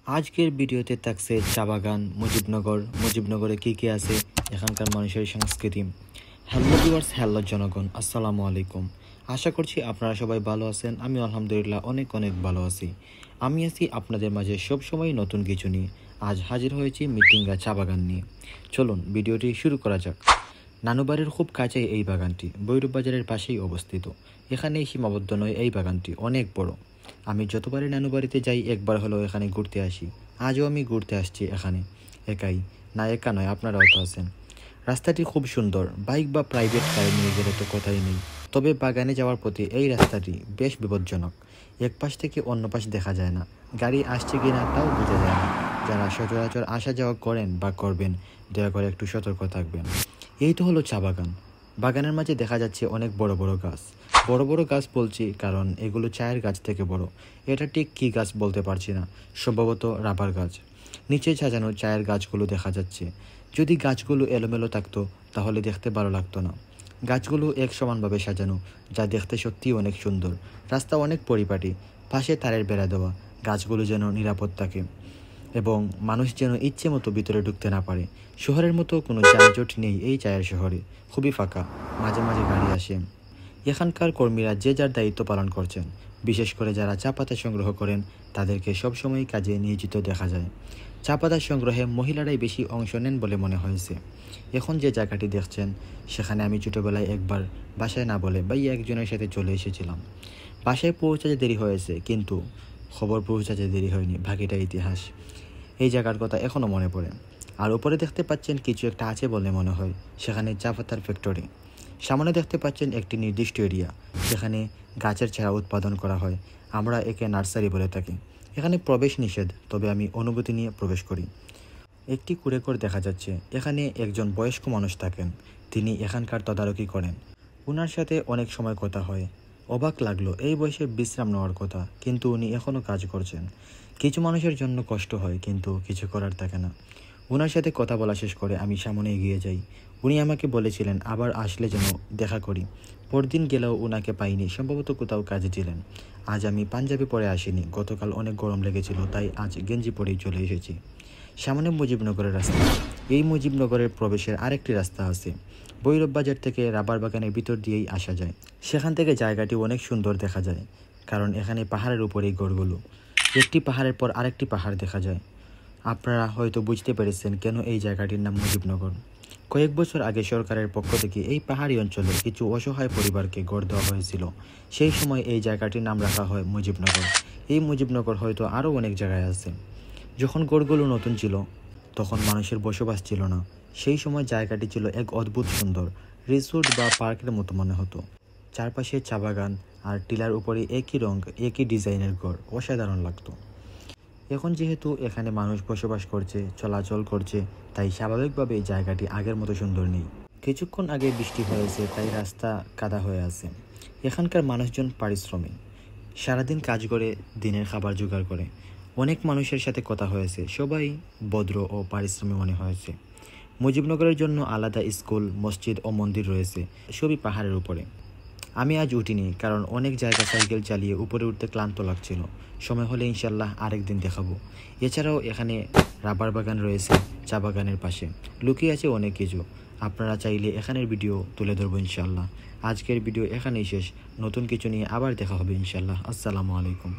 আজকের ভিডিওতে থাকছে চা বাগান, মুজিবনগরে কি আছে, এখানকার মানুষের সংস্কৃতি। হ্যালো ভিউয়ার্স, হ্যালো জনগণ, আসসালামু আলাইকুম। আশা করছি আপনারা সবাই ভালো আছেন। আমি আলহামদুলিল্লাহ অনেক বালো আছি। আমি আছি আপনাদের মাঝে সবসময় নতুন কিছু নিয়ে। আজ হাজির হয়েছি মিটিঙ্গা চা বাগান নিয়ে। চলুন ভিডিওটি শুরু করা যাক। নানুবাড়ির খুব কাছে এই বাগানটি, ভৈরব বাজারের পাশেই অবস্থিত। এখানেই সীমাবদ্ধ নয়, এই বাগানটি অনেক বড়। আমি যতবারই নানু বাড়িতে যাই একবার হলেও এখানে ঘুরতে আসি। আজও আমি ঘুরতে আসছি এখানে একাই। না, একা নয়, আপনারাও তো আছেন। রাস্তাটি খুব সুন্দর, বাইক বা প্রাইভেট কার নিয়ে গেলে তো কথাই নেই। তবে বাগানে যাওয়ার পথে এই রাস্তাটি বেশ বিপজ্জনক। এক পাশ থেকে অন্য পাশ দেখা যায় না, গাড়ি আসছে কিনা তাও বোঝা যায় না। যারা সচরাচর আসা যাওয়া করেন বা করবেন, দয়া করে একটু সতর্ক থাকবেন। এই তো হলো চা বাগান। বাগানের মাঝে দেখা যাচ্ছে অনেক বড় বড় গাছ। বড় বড় গাছ বলছি কারণ এগুলো চায়ের গাছ থেকে বড়। এটা ঠিক কী গাছ বলতে পারছি না, সম্ভবত রাবার গাছ। নিচে সাজানো চায়ের গাছগুলো দেখা যাচ্ছে। যদি গাছগুলো এলোমেলো থাকতো তাহলে দেখতে ভালো লাগতো না। গাছগুলো এক সমানভাবে সাজানো, যা দেখতে সত্যিই অনেক সুন্দর। রাস্তা অনেক পরিপাটি, পাশে তারের বেড়া দেওয়া। গাছগুলো যেন নিরাপদ থাকে এবং মানুষ যেন ইচ্ছে মতো ভিতরে ঢুকতে না পারে। শহরের মতো কোনো যানজট নেই এই চায়ের শহরে, খুবই ফাঁকা, মাঝে মাঝে গাড়ি আসে। এখানকার কর্মীরা যে যার দায়িত্ব পালন করছেন। বিশেষ করে যারা চা পাতা সংগ্রহ করেন তাদেরকে সবসময় কাজে নিয়োজিত দেখা যায়। চা পাতা সংগ্রহে মহিলারাই বেশি অংশ নেন বলে মনে হয়েছে। এখন যে জায়গাটি দেখছেন সেখানে আমি ছোটোবেলায় একবার বাসায় না বলে ভাই একজনের সাথে চলে এসেছিলাম। বাসায় পৌঁছাতে দেরি হয়েছে, কিন্তু খবর পৌঁছাতে দেরি হয়নি, বাকিটা ইতিহাস। এই জায়গার কথা এখনও মনে পড়ে। আর উপরে দেখতে পাচ্ছেন কিছু একটা আছে বলে মনে হয়, সেখানে চা পাতার ফ্যাক্টরি। সামনে দেখতে পাচ্ছেন একটি নির্দিষ্ট এরিয়া, যেখানে গাছের চারা উৎপাদন করা হয়। আমরা একে নার্সারি বলে থাকি। এখানে প্রবেশ নিষেধ, তবে আমি অনুমতি নিয়ে প্রবেশ করি। একটি কুঁড়েঘর দেখা যাচ্ছে। এখানে একজন বয়স্ক মানুষ থাকেন, তিনি এখানকার তদারকি করেন। ওনার সাথে অনেক সময় কথা হয়। অবাক লাগলো, এই বয়সে বিশ্রাম নেওয়ার কথা, কিন্তু উনি এখনও কাজ করছেন। কিছু মানুষের জন্য কষ্ট হয়, কিন্তু কিছু করার থাকে না। ওনার সাথে কথা বলা শেষ করে আমি সামনে এগিয়ে যাই। উনি আমাকে বলেছিলেন আবার আসলে যেন দেখা করি। পরদিন গেলেও ওনাকে পাইনি, সম্ভবত কোথাও কাজে ছিলেন। আজ আমি পাঞ্জাবি পরে আসিনি, গতকাল অনেক গরম লেগেছিল, তাই আজ গেঞ্জি পরেই চলে এসেছি। সামনে মুজিবনগরের রাস্তা। এই মুজিবনগরের প্রবেশের আরেকটি রাস্তা আছে। ভৈরব বাজার থেকে রাবার বাগানের ভিতর দিয়েই আসা যায়। সেখান থেকে জায়গাটি অনেক সুন্দর দেখা যায়, কারণ এখানে পাহাড়ের উপরেই গড়গুলো। একটি পাহাড়ের পর আরেকটি পাহাড় দেখা যায়। আপনারা হয়তো বুঝতে পেরেছেন কেন এই জায়গাটির নাম মুজিবনগর। কয়েক বছর আগে সরকারের পক্ষ থেকে এই পাহাড়ি অঞ্চলে কিছু অসহায় পরিবারকে গড় দেওয়া হয়েছিল। সেই সময় এই জায়গাটির নাম রাখা হয় মুজিবনগর। এই মুজিবনগর হয়তো আরও অনেক জায়গায় আছে। যখন গড়গুলো নতুন ছিল তখন মানুষের বসবাস ছিল না। সেই সময় জায়গাটি ছিল এক অদ্ভুত সুন্দর রিসোর্ট বা পার্কের মতো মনে হতো। চারপাশে চা বাগান আর টিলার উপরে একই রং, একই ডিজাইনের ঘর, অসাধারণ লাগতো। এখন যেহেতু এখানে মানুষ বসবাস করছে, চলাচল করছে, তাই স্বাভাবিকভাবে এই জায়গাটি আগের মতো সুন্দর নেই। কিছুক্ষণ আগে বৃষ্টি হয়েছে, তাই রাস্তা কাদা হয়ে আছে। এখানকার মানুষজন পারিশ্রমিক, সারাদিন কাজ করে দিনের খাবার জোগাড় করে। অনেক মানুষের সাথে কথা হয়েছে, সবাই ভদ্র ও পারিশ্রমিক মনে হয়েছে। মুজিবনগরের জন্য আলাদা স্কুল, মসজিদ ও মন্দির রয়েছে, সবই পাহাড়ের উপরে। আমি আজ উঠিনি, কারণ অনেক জায়গা সাইকেল চালিয়ে উপরে উঠতে ক্লান্ত লাগছিল। সময় হলে ইনশাল্লাহ আরেকদিন দেখাবো। এছাড়াও এখানে রাবার বাগান রয়েছে, চা বাগানের পাশে লুকিয়ে আছে অনেক কিছু। আপনারা চাইলে এখানের ভিডিও তুলে ধরবো ইনশাল্লাহ। আজকের ভিডিও এখানেই শেষ। নতুন কিছু নিয়ে আবার দেখা হবে ইনশাল্লাহ। আসসালামু আলাইকুম।